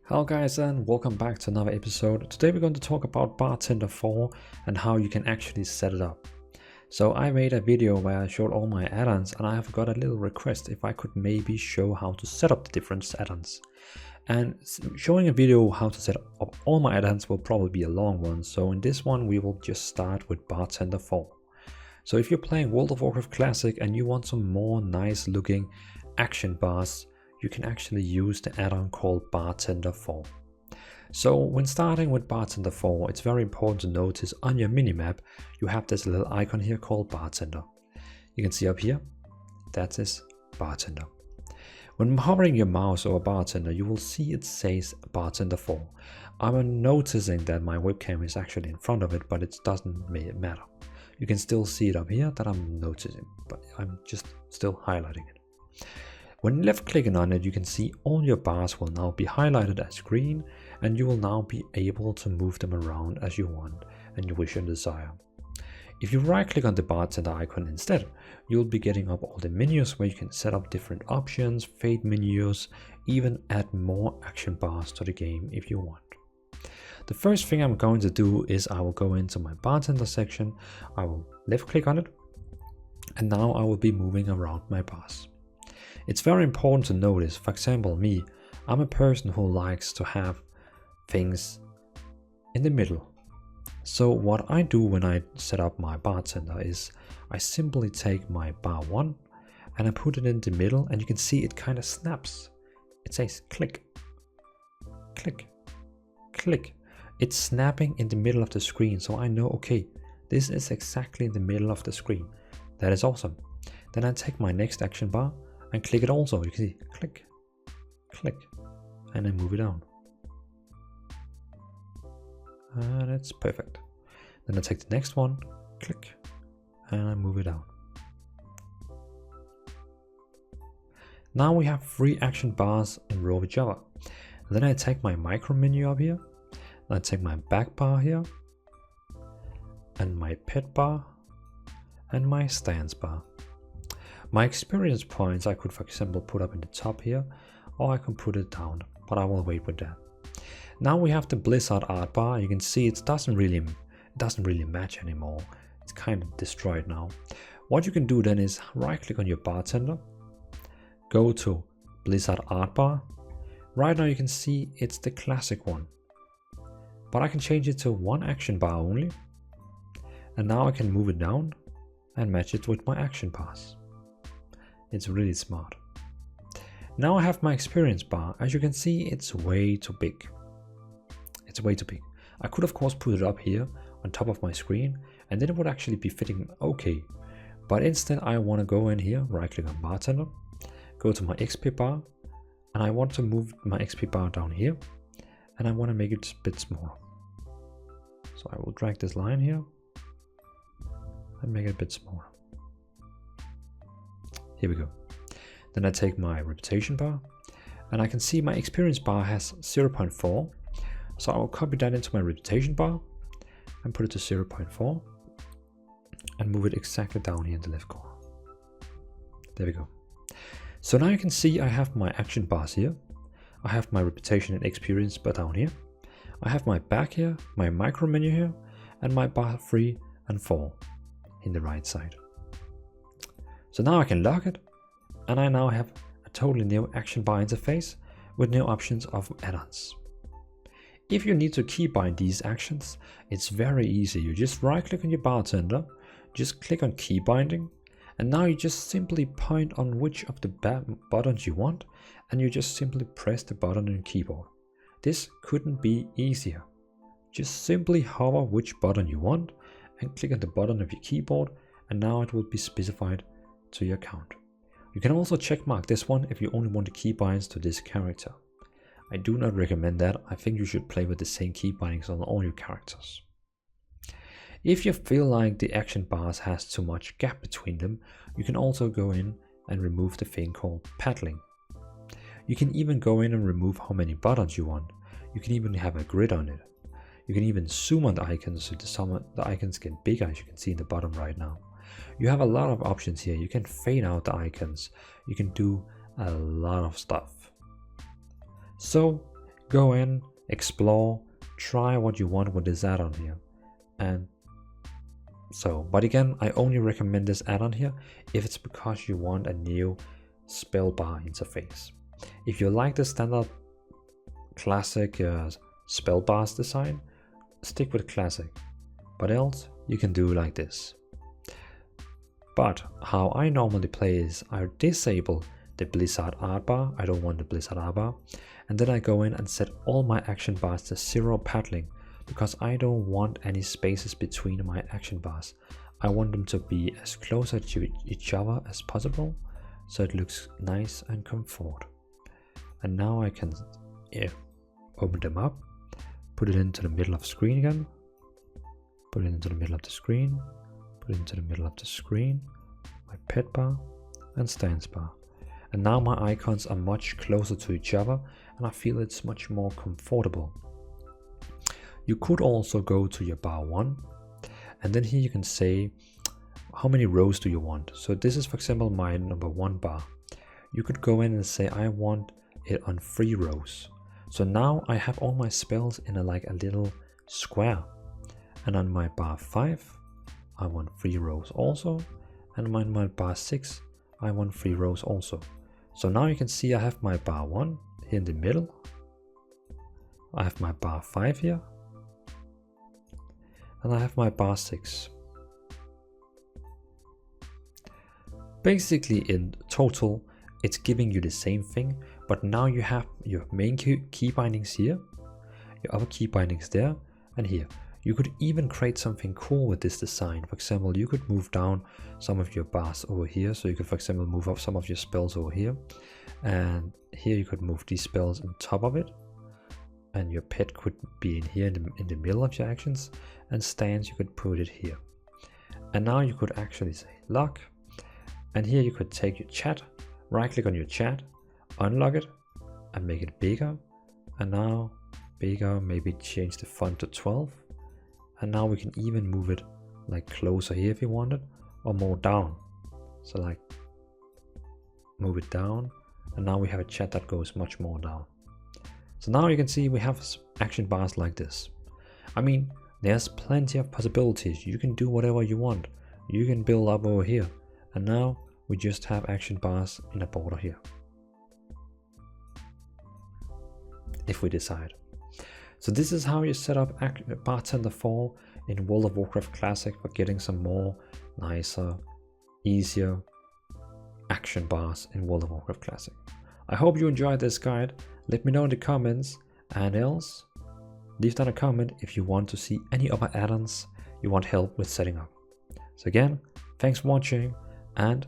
Hello guys and welcome back to another episode. Today we're going to talk about Bartender4 and how you can actually set it up. So I made a video where I showed all my add-ons and I have got a little request if I could maybe show how to set up the different add-ons. And showing a video how to set up all my add-ons will probably be a long one, so in this one we will just start with Bartender4. So if you're playing World of Warcraft Classic and you want some more nice looking action bars, you can actually use the add-on called Bartender4. So when starting with Bartender4, it's very important to notice on your minimap you have this little icon here called Bartender. You can see up here, that is Bartender. When hovering your mouse over Bartender, you will see it says Bartender4. I'm noticing that my webcam is actually in front of it, but it doesn't matter. You can still see it up here that I'm noticing, but I'm just still highlighting it. When left clicking on it, you can see all your bars will now be highlighted as green, and you will now be able to move them around as you want and you wish and desire. If you right click on the bartender icon instead, you'll be getting up all the menus where you can set up different options, fade menus, even add more action bars to the game if you want. The first thing I'm going to do is I will go into my bartender section, I will left click on it, and now I will be moving around my bars. It's very important to notice, for example me, I'm a person who likes to have things in the middle. So what I do when I set up my bartender is I simply take my bar 1 and I put it in the middle, and you can see it kind of snaps. It says click, click, click. It's snapping in the middle of the screen, so I know, okay, this is exactly in the middle of the screen. That is awesome. Then I take my next action bar and click it also. You can see click, click, and then move it down. And it's perfect. Then I take the next one, click, and I move it down. Now we have 3 action bars in row of each other. Then I take my micro menu up here, I take my back bar here, and my pet bar, and my stance bar. My experience points I could, for example, put up in the top here, or I can put it down, but I will wait with that. Now we have the Blizzard art bar. You can see it doesn't really match anymore. It's kind of destroyed now. What you can do then is right click on your bartender, go to Blizzard art bar. Right now you can see it's the classic one, but I can change it to 1 action bar only, and now I can move it down and match it with my action bars. It's really smart. Now I have my experience bar. As you can see, it's way too big. It's way too big. I could of course put it up here on top of my screen, and then it would actually be fitting okay. But instead I want to go in here, right click on bartender, go to my XP bar, and I want to move my XP bar down here, and I want to make it a bit smaller. So I will drag this line here and make it a bit smaller. Here we go. Then I take my reputation bar, and I can see my experience bar has 0.4. So I will copy that into my reputation bar and put it to 0.4 and move it exactly down here in the left corner. There we go. So now you can see I have my action bars here. I have my reputation and experience bar down here. I have my back here, my micro menu here, and my bar 3 and 4 in the right side. So now I can lock it, and I now have a totally new action bar interface with new options of add-ons. If you need to keybind these actions, it's very easy. You just right click on your bartender, just click on key binding, and now you just simply point on which of the buttons you want, and you just simply press the button on your keyboard. This couldn't be easier. Just simply hover which button you want and click on the button of your keyboard, and now it will be specified to your account. You can also checkmark this one if you only want the keybinds to this character. I do not recommend that. I think you should play with the same key bindings on all your characters. If you feel like the action bars has too much gap between them, you can also go in and remove the thing called paddling. You can even go in and remove how many buttons you want. You can even have a grid on it. You can even zoom on the icons so the icons get bigger, as you can see in the bottom right now. You have a lot of options here. You can fade out the icons. You can do a lot of stuff. So Go in, explore, try what you want with this add-on here. And so, but again, I only recommend this add-on here if it's because you want a new spell bar interface. If you like the standard classic spell bars design, stick with classic, but else you can do like this. But how I normally play is I disable the Blizzard art bar. I don't want the Blizzard art bar, and then I go in and set all my action bars to 0 paddling, because I don't want any spaces between my action bars. I want them to be as close to each other as possible, so it looks nice and comfort. And now I can open them up, put it into the middle of the screen again, put it into the middle of the screen, put it into the middle of the screen, my pet bar and stance bar. And now my icons are much closer to each other, and I feel it's much more comfortable. You could also go to your bar 1, and then here you can say how many rows do you want. So this is, for example, my number 1 bar. You could go in and say I want it on 3 rows. So now I have all my spells in a little square, and on my bar 5 I want 3 rows also, and on my bar 6 I want 3 rows also. So now you can see I have my bar 1 here in the middle, I have my bar 5 here, and I have my bar 6. Basically in total it's giving you the same thing, but now you have your main key bindings here, your other key bindings there, and here. You could even create something cool with this design. For example, you could move down some of your bars over here, so you could, for example, move up some of your spells over here, and here you could move these spells on top of it, and your pet could be in here in the middle of your actions, and stance you could put it here. And now you could actually say lock, and here you could take your chat, right click on your chat, unlock it and make it bigger, and now bigger, maybe change the font to 12, and now we can even move it closer here if you want it, or more down, so move it down, and now we have a chat that goes much more down. So now you can see we have action bars like this. I mean, there's plenty of possibilities. You can do whatever you want. You can build up over here, and now we just have action bars in a border here, if we decide. So this is how you set up Bartender4 in World of Warcraft Classic for getting some more nicer, easier action bars in World of Warcraft Classic. I hope you enjoyed this guide. Let me know in the comments, and else leave down a comment if you want to see any other add-ons you want help with setting up. So again, thanks for watching, and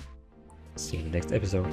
see you in the next episode.